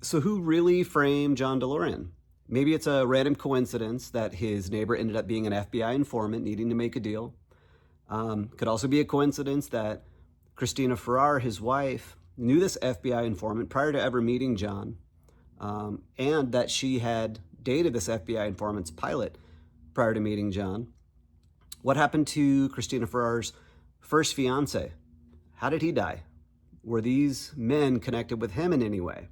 So who really framed John DeLorean? Maybe it's a random coincidence that his neighbor ended up being an FBI informant needing to make a deal. Could also be a coincidence that Cristina Ferrar, his wife, knew this FBI informant prior to ever meeting John, and that she had dated this FBI informant's pilot prior to meeting John. What happened to Cristina Ferrar's first fiance? How did he die? Were these men connected with him in any way?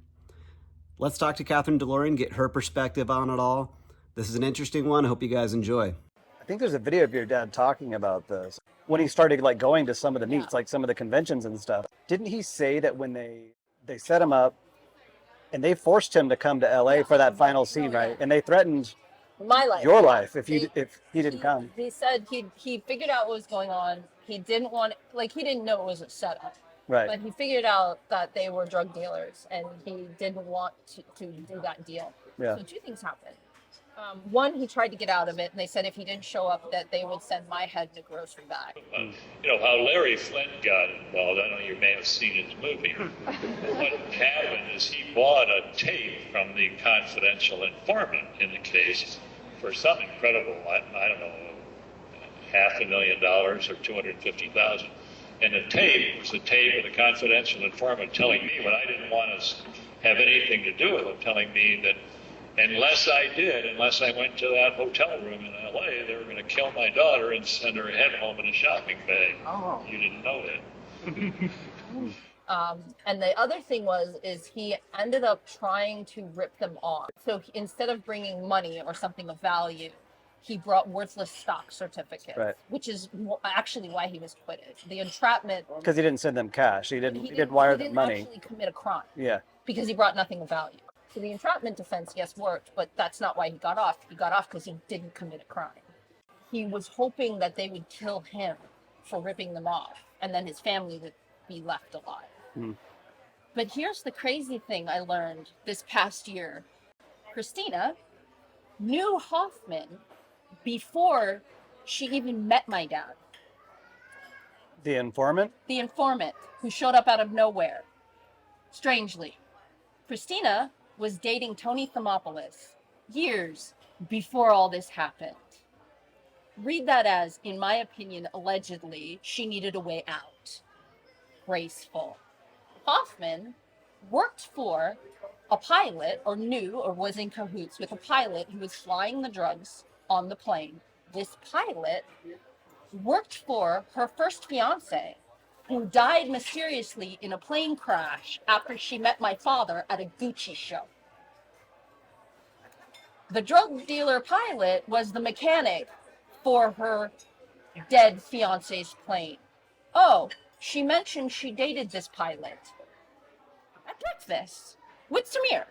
Let's talk to Kathryn DeLorean, get her perspective on it all. This is an interesting one. I hope you guys enjoy. I think there's a video of your dad talking about this when he started going to some of the meets, like some of the conventions and stuff. Didn't he say that when they set him up and they forced him to come to LA for that final scene, right? And they threatened my life, your life, if he didn't come. He said he figured out what was going on. He didn't want, he didn't know it was a setup. Right. But he figured out that they were drug dealers, and he didn't want to do that deal. Yeah. So two things happened. One, he tried to get out of it, and they said if he didn't show up, that they would send my head in a grocery bag. How Larry Flint got involved, I know you may have seen his movie. What happened is he bought a tape from the confidential informant in the case for some incredible, I don't know, $500,000 or $250,000. And the tape was the tape of the confidential informant telling me when I didn't want to have anything to do with him, telling me that unless I went to that hotel room in L.A., they were going to kill my daughter and send her head home in a shopping bag. Oh. You didn't know that. And the other thing is he ended up trying to rip them off. So instead of bringing money or something of value, he brought worthless stock certificates, right, which is actually why he was acquitted. The entrapment... Because he didn't send them cash. He didn't wire them money. He didn't actually commit a crime. Yeah. Because he brought nothing of value. So the entrapment defense, yes, worked, but that's not why he got off. He got off because he didn't commit a crime. He was hoping that they would kill him for ripping them off, and then his family would be left alive. Mm. But here's the crazy thing I learned this past year. Christina knew Hoffman before she even met my dad. The informant? The informant who showed up out of nowhere. Strangely, Christina was dating Tony Thermopoulos years before all this happened. Read that as, in my opinion, allegedly, she needed a way out. Graceful. Hoffman worked for a pilot, or knew, or was in cahoots with a pilot who was flying the drugs on the plane. This pilot worked for her first fiance, who died mysteriously in a plane crash after she met my father at a Gucci show. The drug dealer pilot was the mechanic for her dead fiance's plane. Oh, she mentioned she dated this pilot. At breakfast with Samir,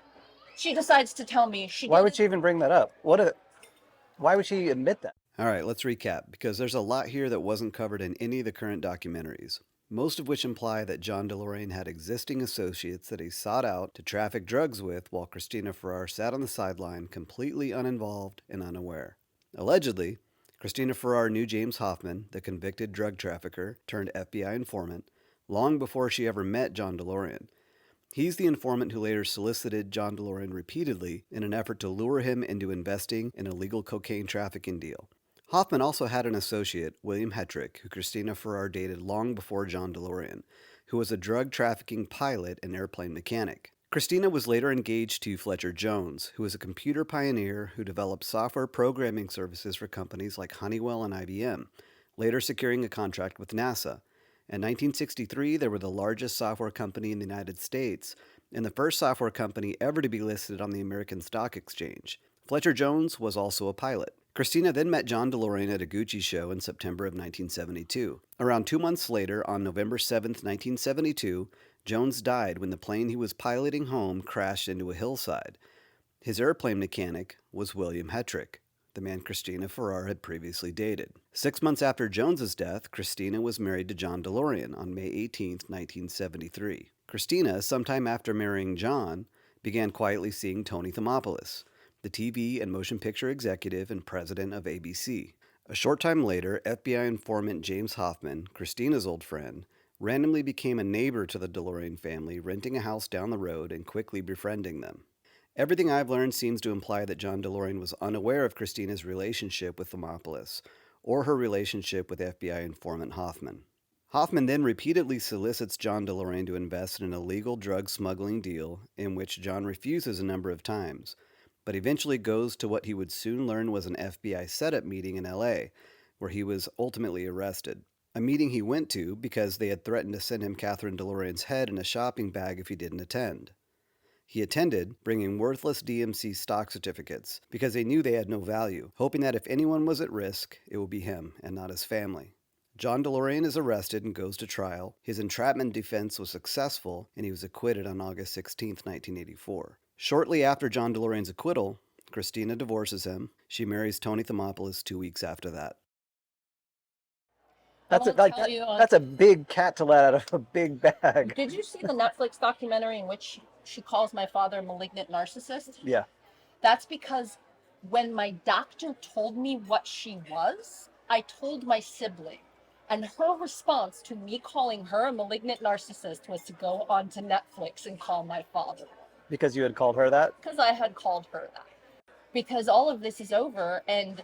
she decides to tell me she... Why would she even bring that up? Why would she admit that? All right, let's recap, because there's a lot here that wasn't covered in any of the current documentaries, most of which imply that John DeLorean had existing associates that he sought out to traffic drugs with while Cristina Ferrar sat on the sideline completely uninvolved and unaware. Allegedly, Cristina Ferrar knew James Hoffman, the convicted drug trafficker turned FBI informant, long before she ever met John DeLorean. He's the informant who later solicited John DeLorean repeatedly in an effort to lure him into investing in a legal cocaine trafficking deal. Hoffman also had an associate, Williamhetrick, who Cristina Ferrar dated long before John DeLorean, who was a drug trafficking pilot and airplane mechanic. Cristina was later engaged to fletcherjones, who was a computer pioneer who developed software programming services for companies like Honeywell and IBM, later securing a contract with NASA. In 1963, they were the largest software company in the United States, and the first software company ever to be listed on the American Stock Exchange. Fletcherjones was also a pilot. Cristina then met John DeLorean at a Gucci show in September of 1972. Around 2 months later, on November 7, 1972, Jones died when the plane he was piloting home crashed into a hillside. His airplane mechanic was Williamhetrick, the man Cristina Ferrar had previously dated. 6 months after Jones's death, Cristina was married to John DeLorean on May 18, 1973. Cristina, sometime after marrying John, began quietly seeing Tony Thermopoulos, the TV and motion picture executive and president of ABC. A short time later, FBI informant James Hoffman, Cristina's old friend, randomly became a neighbor to the DeLorean family, renting a house down the road and quickly befriending them. Everything I've learned seems to imply that John DeLorean was unaware of Christina's relationship with Thomopoulos or her relationship with FBI informant Hoffman. Hoffman then repeatedly solicits John DeLorean to invest in an illegal drug smuggling deal, in which John refuses a number of times, but eventually goes to what he would soon learn was an FBI setup meeting in LA, where he was ultimately arrested. A meeting he went to because they had threatened to send him Kathryn DeLorean's head in a shopping bag if he didn't attend. He attended, bringing worthless DMC stock certificates because they knew they had no value, hoping that if anyone was at risk, it would be him and not his family. John DeLorean is arrested and goes to trial. His entrapment defense was successful, and he was acquitted on August 16, 1984. Shortly after John DeLorean's acquittal, Cristina divorces him. She marries Tony Thomopoulos 2 weeks after that. That's a big cat to let out of a big bag. Did you see the Netflix documentary in which she calls my father a malignant narcissist? Yeah. That's because when my doctor told me what she was, I told my sibling. And her response to me calling her a malignant narcissist was to go onto Netflix and call my father. Because you had called her that? Because I had called her that. Because all of this is over and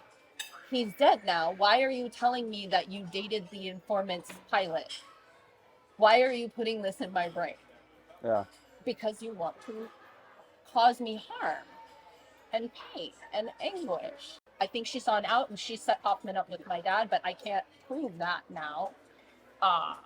he's dead now. Why are you telling me that you dated the informant's pilot? Why are you putting this in my brain? Yeah. Because you want to cause me harm and pain and anguish. I think she saw an out and she set Hoffman up with my dad, but I can't prove that now. I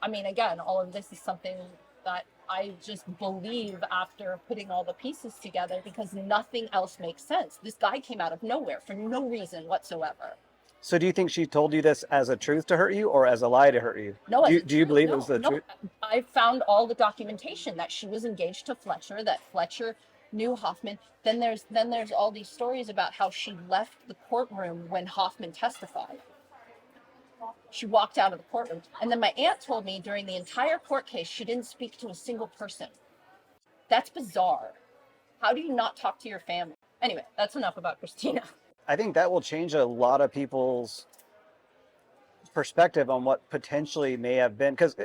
mean, again, all of this is something that I just believe after putting all the pieces together because nothing else makes sense. This guy came out of nowhere for no reason whatsoever. So do you think she told you this as a truth to hurt you or as a lie to hurt you? No, do you believe it was the truth? I found all the documentation that she was engaged to Fletcher, that Fletcher knew Hoffman. Then there's all these stories about how she left the courtroom when Hoffman testified. She walked out of the courtroom. And then my aunt told me during the entire court case, she didn't speak to a single person. That's bizarre. How do you not talk to your family? Anyway, that's enough about Cristina. I think that will change a lot of people's perspective on what potentially may have been. Because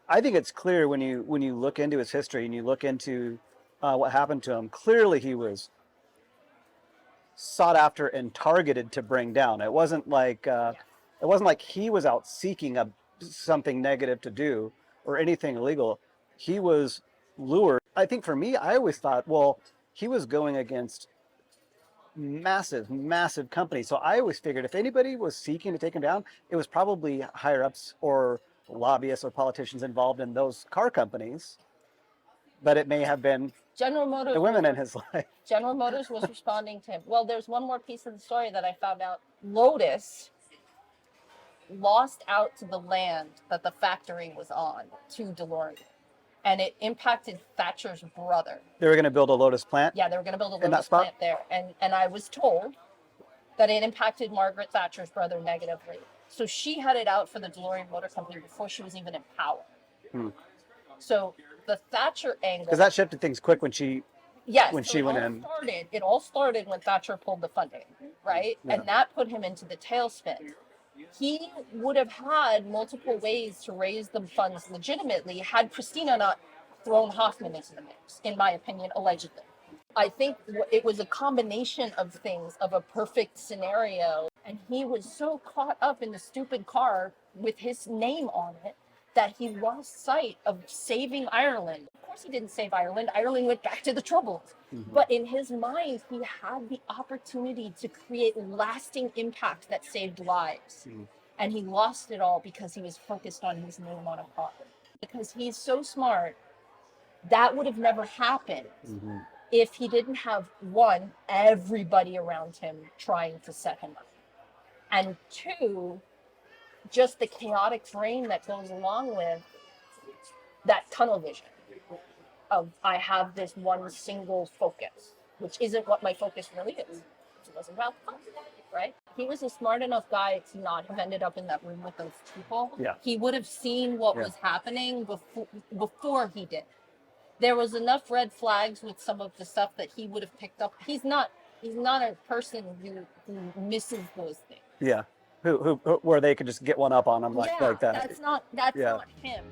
I think it's clear when you look into his history and you look into what happened to him, clearly he was sought after and targeted to bring down. It wasn't like he was out seeking something negative to do or anything illegal. He was lured. I think for me, I always thought, well, he was going against massive companies. So I always figured if anybody was seeking to take him down, it was probably higher ups or lobbyists or politicians involved in those car companies. But it may have been General Motors, the women in his life. General Motors was responding to him. Well, there's one more piece of the story that I found out. Lotus lost out to the land that the factory was on to DeLorean. And it impacted Thatcher's brother. They were going to build a Lotus plant? Yeah, they were going to build a Lotus plant there. And I was told that it impacted Margaret Thatcher's brother negatively. So she had it out for the DeLorean Motor Company before she was even in power. So the Thatcher angle... Because that shifted things quick when she went in. It all started when Thatcher pulled the funding, right? Yeah. And that put him into the tailspin. He would have had multiple ways to raise the funds legitimately had Cristina not thrown Hoffman into the mix, in my opinion, allegedly. I think it was a combination of things, of a perfect scenario. And he was so caught up in the stupid car with his name on it that he lost sight of saving Ireland. Of course he didn't save Ireland. Ireland went back to the Troubles. Mm-hmm. But in his mind, he had the opportunity to create lasting impact that saved lives. Mm-hmm. And he lost it all because he was focused on his name on a car. Because he's so smart, that would have never happened if he didn't have, one, everybody around him trying to set him up. And two, just the chaotic brain that goes along with that tunnel vision of I have this one single focus, which isn't what my focus really is. It wasn't about fun, right? He was a smart enough guy to not have ended up in that room with those people. Yeah. He would have seen what was happening before he did. There was enough red flags with some of the stuff that he would have picked up. He's not a person who misses those things. Yeah. where they could just get one up on him like yeah, that. that's not Yeah. him.